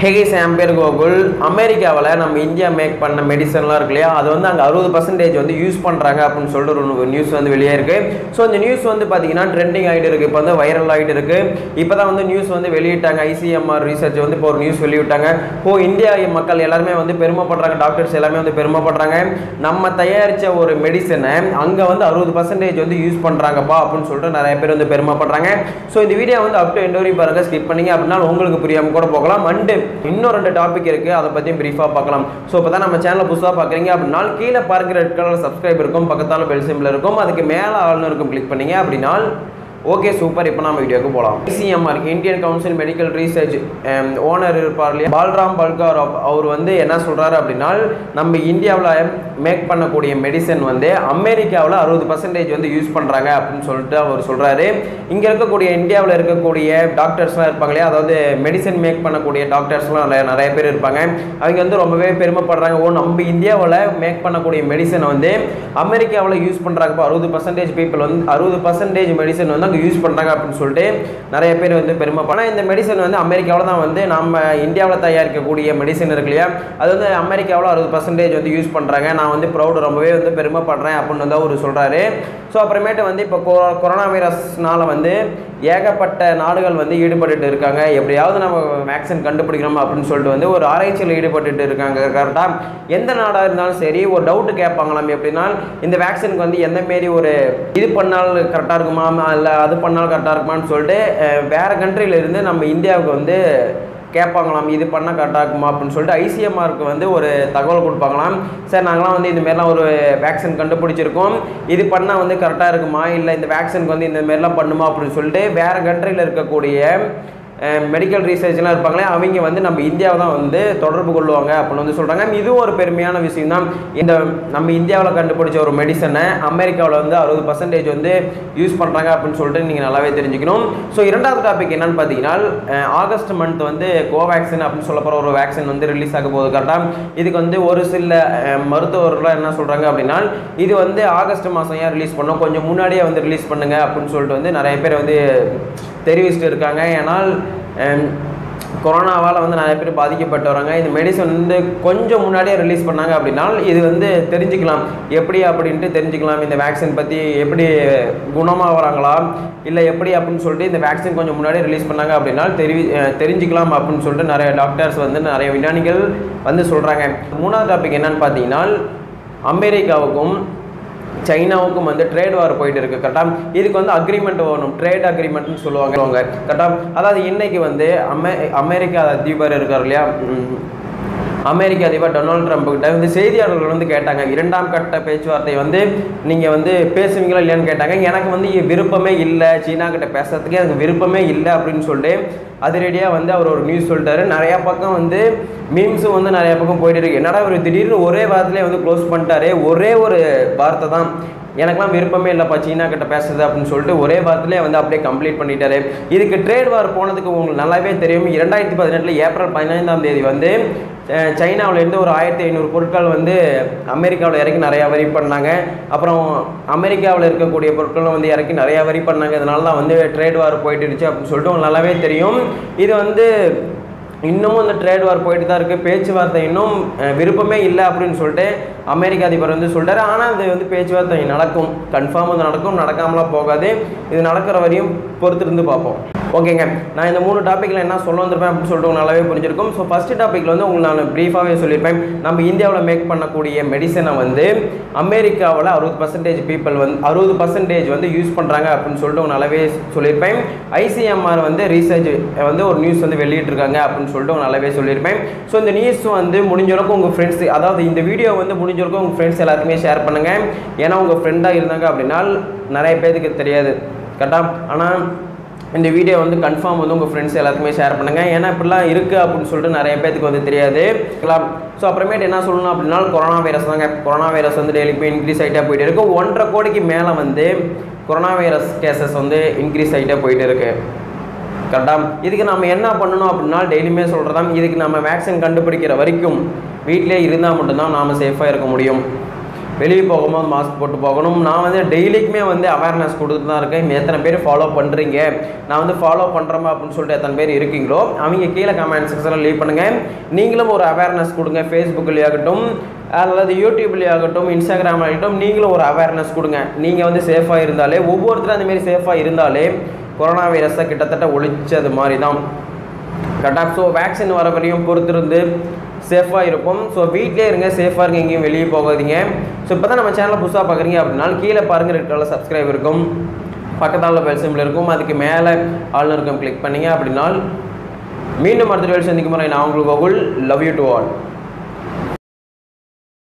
Hey guys, I am Gokul. அமெரிக்காவில் நம்ம India make பண்ண மெடிசன்லாம் இருக்கு இல்லையா, அது வந்து அங்கே 60% வந்து யூஸ் பண்ணுறாங்க அப்படின்னு சொல்லிட்டு ஒரு நியூஸ் வந்து வெளியே இருக்குது. ஸோ இந்த நியூஸ் வந்து பார்த்தீங்கன்னா ட்ரெண்டிங் ஆகிட்டு இருக்குது, இப்போ வந்து வைரல் ஆகிட்டு இருக்குது. இப்போ தான் வந்து நியூஸ் வந்து வெளியிட்டாங்க. ICMR ரிசர்ச் வந்து இப்போ ஒரு நியூஸ் வெளியிட்டாங்க. இந்தியா மக்கள் எல்லாருமே வந்து பெருமைப்படுறாங்க, டாக்டர்ஸ் எல்லாமே வந்து பெருமைப்படுறாங்க. நம்ம தயாரித்த ஒரு மெடிசனை அங்கே வந்து 60% வந்து யூஸ் பண்ணுறாங்கப்பா அப்படின்னு சொல்லிட்டு நிறைய பேர் வந்து பெருமைப்படுறாங்க. ஸோ இந்த வீடியோ வந்து அப் டு எண்ட் வரையும் பாருங்கள், ஸ்கிப் பண்ணிங்க அப்படின்னா உங்களுக்கு புரியாமல் கூட போகலாம். இன்னும் 2 டாபிக் இருக்கு, அதை பத்தியும் பிரீஃபா பார்க்கலாம். ஸோ இப்போ தான் நம்ம சேனலை புதுசாக பார்க்குறீங்க அப்படின்னா கீழே பார்க்குற ரெட் கலர் சப்ஸ்கிரைப் இருக்கும், பக்கத்தால் பெல் சிம்பிள் இருக்கும், அதுக்கு மேலே ஆள்னு இருக்கும், கிளிக் பண்ணீங்க அப்படின்னா ஓகே சூப்பர். இப்போ நம்ம வீடியோக்கு போகலாம். ICMR Indian council medical research owner இருப்பார் இல்லையா, பால்ராம் பல்கார், அவர் வந்து என்ன சொல்கிறாரு அப்படின்னா நம்ம இந்தியாவில் மேக் பண்ணக்கூடிய மெடிசன் வந்து அமெரிக்காவில் 60% வந்து யூஸ் பண்ணுறாங்க அப்படின்னு சொல்லிட்டு அவர் சொல்கிறாரு. இங்கே இருக்கக்கூடிய இந்தியாவில் இருக்கக்கூடிய டாக்டர்ஸ்லாம் இருப்பாங்க இல்லையா, அதாவது மெடிசன் மேக் பண்ணக்கூடிய டாக்டர்ஸ்லாம் நிறைய பேர் இருப்பாங்க. அவங்க வந்து ரொம்பவே பெருமைப்படுறாங்க. நம்ம இந்தியாவில் மேக் பண்ணக்கூடிய மெடிசனை வந்து அமெரிக்காவில் யூஸ் பண்ணுறாங்க. 60% பீப்புள் வந்து 60% மெடிசன் வந்து அங்கே யூஸ் பண்ணுறாங்க அப்படின்னு சொல்லிட்டு நிறைய பேர் வந்து பெருமைப்பட. இந்த மெடிசன் வந்து அமெரிக்காவில் தான் வந்து நம்ம இந்தியாவில் தயாரிக்கக்கூடிய மெடிசன் இருக்கு இல்லையா, அது வந்து அமெரிக்காவில் 60% வந்து யூஸ் பண்ணுறாங்க. நான் வந்து ப்ரௌட், ரொம்பவே வந்து பெருமைப்படுறேன் அப்படின்னு வந்து அவர் சொல்கிறாரு. ஸோ அப்புறமேட்டு வந்து இப்போ கொரோனா வைரஸ்னால வந்து ஏகப்பட்ட நாடுகள் வந்து ஈடுபட்டு இருக்காங்க. எப்படியாவது நம்ம வேக்சின் கண்டுபிடிக்கணும் அப்படின்னு சொல்லிட்டு வந்து ஒரு ஆராய்ச்சியில் ஈடுபட்டு இருக்காங்க. கரெக்டாக எந்த நாடாக இருந்தாலும் சரி ஒரு டவுட்டு கேட்பாங்களாம். எப்படின்னா இந்த வேக்சினுக்கு வந்து எந்த மாரி ஒரு இது பண்ணால் கரெக்டாக இருக்குமா, இல்லை அது பண்ணால் கரெக்டாக இருக்குமான்னு சொல்லிட்டு வேறு கண்ட்ரியிலேருந்து நம்ம இந்தியாவுக்கு வந்து கேட்பாங்களாம், இது பண்ணால் கரெக்டாக இருக்குமா அப்படின்னு சொல்லிட்டு ICMRக்கு வந்து ஒரு தகவல் கொடுப்பாங்களாம். சார் நாங்களாம் வந்து இந்தமாரிலாம் ஒரு வேக்சின் கண்டுபிடிச்சிருக்கோம், இது பண்ணால் வந்து கரெக்டாக இருக்குமா, இல்லை இந்த வேக்சினுக்கு வந்து இந்தமாரிலாம் பண்ணுமா அப்படின்னு சொல்லிட்டு வேறு கண்ட்ரியில் இருக்கக்கூடிய மெடிக்கல் ரிசர்ச்லாம் இருப்பாங்களே, அவங்க வந்து நம்ம இந்தியாவை தான் வந்து தொடர்பு கொள்ளுவாங்க அப்படின்னு வந்து சொல்கிறாங்க. இதுவும் ஒரு பெருமையான விஷயம் தான். இந்த நம்ம இந்தியாவில் கண்டுபிடிச்ச ஒரு மெடிசனை அமெரிக்காவில் வந்து 60% வந்து யூஸ் பண்ணுறாங்க அப்படின்னு சொல்லிட்டு நீங்கள் நல்லாவே தெரிஞ்சுக்கணும். ஸோ இரண்டாவது டாபிக் என்னன்னு பார்த்தீங்கன்னா, ஆகஸ்ட் மந்த் வந்து கோவேக்சின் அப்படின்னு சொல்ல போகிற ஒரு வேக்சின் வந்து ரிலீஸ் ஆக போகுது. கரெக்டாக இதுக்கு வந்து ஒரு சில மருத்துவர்கள்லாம் என்ன சொல்கிறாங்க அப்படின்னா, இது வந்து ஆகஸ்ட் மாதம் ஏன் ரிலீஸ் பண்ணோம், கொஞ்சம் முன்னாடியே வந்து ரிலீஸ் பண்ணுங்க அப்படின்னு சொல்லிட்டு வந்து நிறைய பேர் வந்து தெரிவிச்சுட்டு இருக்காங்க. ஏன்னால் கொரோனாவால் வந்து நிறைய பேர் பாதிக்கப்பட்டு வராங்க. இந்த மெடிசன் வந்து கொஞ்சம் முன்னாடியே ரிலீஸ் பண்ணாங்க அப்படின்னா இது வந்து தெரிஞ்சுக்கலாம், எப்படி அப்படின்ட்டு தெரிஞ்சுக்கலாம். இந்த வேக்சின் பற்றி எப்படி குணமாக வராங்களா இல்லை எப்படி அப்படின்னு சொல்லிட்டு இந்த வேக்சின் கொஞ்சம் முன்னாடியே ரிலீஸ் பண்ணாங்க அப்படின்னா தெரிஞ்சுக்கலாம் அப்படின்னு சொல்லிட்டு நிறைய டாக்டர்ஸ் வந்து நிறைய விஞ்ஞானிகள் வந்து சொல்கிறாங்க. மூணாவது டாபிக் என்னன்னு பார்த்தீங்கன்னா, அமெரிக்காவுக்கும் சைனாவுக்கும் வந்து ட்ரேட் வார் போயிட்டு இருக்குது. கரெக்டாக இதுக்கு வந்து அக்ரிமெண்ட் வரணும், ட்ரேட் அக்ரிமெண்ட்னு சொல்லுவாங்க. கரெக்டாக அதாவது இன்னைக்கு வந்து அமெரிக்கா அதிபர் இருக்கார் இல்லையா, அமெரிக்க அதிபர் டொனால்ட் ட்ரம்ப் கிட்ட வந்து செய்தியாளர்கள் வந்து கேட்டாங்க, 2ஆம் கட்ட பேச்சுவார்த்தை வந்து நீங்கள் வந்து பேசுவீங்களா இல்லையான்னு கேட்டாங்க. எனக்கு வந்து விருப்பமே இல்லை, சீனா கிட்ட பேசுறதுக்கே எனக்கு விருப்பமே இல்லை அப்படின்னு சொல்லிட்டு அதிரடியாக வந்து அவர் ஒரு நியூஸ் சொல்லிட்டாரு. நிறையா பக்கம் வந்து மீம்ஸும் வந்து நிறையா பக்கம் போயிட்டு இருக்கு. என்னடா ஒரு திடீர்னு ஒரே வாரத்திலே வந்து க்ளோஸ் பண்ணிட்டாரு, ஒரே ஒரு வார்த்தை தான், எனக்குலாம் விருப்பமே இல்லைப்பா சீனா கிட்ட பேசுறது அப்படின்னு சொல்லிட்டு ஒரே வாரத்திலே வந்து அப்படியே கம்ப்ளீட் பண்ணிட்டாரு. இதுக்கு ட்ரேட் வார் போனதுக்கு உங்களுக்கு நல்லாவே தெரியும். 2018 ஏப்ரல் 15ஆம் தேதி வந்து சைனாவிலேருந்து ஒரு 1500 பொருட்கள் வந்து அமெரிக்காவில் இறக்கி நிறையா வரி பண்ணாங்க. அப்புறம் அமெரிக்காவில் இருக்கக்கூடிய பொருட்களும் வந்து இறக்கி நிறையா வரி பண்ணாங்க. இதனால தான் வந்து ட்ரேட் வார் போயிட்டு இருந்துச்சு அப்படின்னு சொல்லிட்டு உங்களுக்கு நல்லாவே தெரியும். இது வந்து இன்னமும் இந்த ட்ரேட் வார் போயிட்டு தான் இருக்குது. பேச்சுவார்த்தை இன்னும் விருப்பமே இல்லை அப்படின்னு சொல்லிட்டு அமெரிக்க அதிபர் வந்து சொல்கிறார். ஆனால் இது வந்து பேச்சுவார்த்தை நடக்கும், கன்ஃபார்ம் வந்து நடக்கும், நடக்காமலாம் போகாது. இது நடக்கிற வரையும் பொறுத்திருந்து பார்ப்போம். ஓகேங்க, நான் இந்த 3 டாப்பிக்கில் என்ன சொல்ல வந்திருப்பேன் அப்படின்னு சொல்லிட்டு நல்லாவே புரிஞ்சிருக்கும். ஸோ ஃபஸ்ட்டு டாப்பிக்கில் வந்து உங்களுக்கு நான் ப்ரீஃபாகவே சொல்லியிருப்பேன், நம்ம இந்தியாவில் மேக் பண்ணக்கூடிய மெடிசனை வந்து அமெரிக்காவில் 60% பீப்புள் வந்து 60% வந்து யூஸ் பண்ணுறாங்க அப்படின்னு சொல்லிட்டு நல்லாவே சொல்லியிருப்பேன். ICMR வந்து ரீசர்ச் வந்து ஒரு நியூஸ் வந்து வெளியிட்டிருக்காங்க அப்படின்னு சொல்லிட்டு நல்லாவே சொல்லியிருப்பேன். ஸோ இந்த நியூஸ் வந்து முடிஞ்சளவுக்கு உங்கள் ஃப்ரெண்ட்ஸ், அதாவது இந்த வீடியோ வந்து முடிஞ்சளவுக்கு உங்கள் ஃப்ரெண்ட்ஸ் எல்லாத்துக்குமே ஷேர் பண்ணுங்கள். ஏன்னா உங்கள் ஃப்ரெண்டாக இருந்தாங்க அப்படின்னா நிறைய பேருக்கு தெரியாது. கரெக்டாக ஆனால் இந்த வீடியோ வந்து கன்ஃபார்ம் வந்து உங்கள் ஃப்ரெண்ட்ஸ் எல்லாத்துக்குமே ஷேர் பண்ணுங்கள். ஏன்னா இப்படிலாம் இருக்குது அப்படின்னு சொல்லிட்டு நிறைய பேருக்கு வந்து தெரியாது. ஸோ அப்புறமேட்டு என்ன சொல்லணும் அப்படின்னா, கொரோனா வைரஸ் தாங்க. கொரோனா வைரஸ் வந்து டெய்லி போய் இன்க்ரீஸ் ஆகிட்டே போயிட்டு இருக்குது. 1.5 கோடிக்கு மேலே வந்து கொரோனா வைரஸ் கேசஸ் வந்து இன்க்ரீஸ் ஆகிட்டே போயிட்டு இருக்குது. கரெக்டாக இதுக்கு நம்ம என்ன பண்ணணும் அப்படின்னா, டெய்லியுமே சொல்கிறதா, இதுக்கு நம்ம வேக்சின் கண்டுபிடிக்கிற வரைக்கும் வீட்டிலே இருந்தால் மட்டும்தான் நாம் சேஃபாக இருக்க முடியும். வெளியே போகும்போது மாஸ்க் போட்டு போகணும். நான் வந்து டெய்லிக்குமே வந்து அவேர்னஸ் கொடுத்துட்டு தான் இருக்கேன். எத்தனை பேர் ஃபாலோ பண்ணுறீங்க, நான் வந்து ஃபாலோ பண்ணுறேமா அப்படின்னு சொல்லிட்டு எத்தனை பேர் இருக்கீங்களோ அவங்க கீழே கமெண்ட் செக்ஷனில் லீவ் பண்ணுங்கள். நீங்களும் ஒரு அவேர்னஸ் கொடுங்க. ஃபேஸ்புக்லேயாகட்டும் அல்லது யூடியூப்லேயாகட்டும் இன்ஸ்டாகிராம் ஆகட்டும் நீங்களும் ஒரு அவேர்னஸ் கொடுங்க. நீங்கள் வந்து சேஃபாக இருந்தாலே, ஒவ்வொருத்தரும் அந்தமாரி சேஃபாக இருந்தாலே கொரோனா வைரஸை கிட்டத்தட்ட ஒழிச்சது மாதிரி தான் கரெக்டாக. ஸோ வேக்சின் வர வரையும் பொறுத்திருந்து சேஃபாக இருக்கும். ஸோ வீட்டிலே இருங்க, சேஃபாக இருங்க, எங்கேயும் வெளியே போகாதீங்க. ஸோ இப்போ தான் நம்ம சேனலை புதுசாக பார்க்குறீங்க அப்படின்னா கீழே பாருங்கள், ரெட் கலர் சப்ஸ்கிரைப் இருக்கும், பக்கத்தால் பெல் சிம்பிள் இருக்கும், அதுக்கு மேலே ஆல் இருக்கும், கிளிக் பண்ணிங்க அப்படின்னா மீண்டும் அடுத்த வீடியோ சந்திக்கும் முறை நான் உங்களுக்கு Gokul. Love you to all.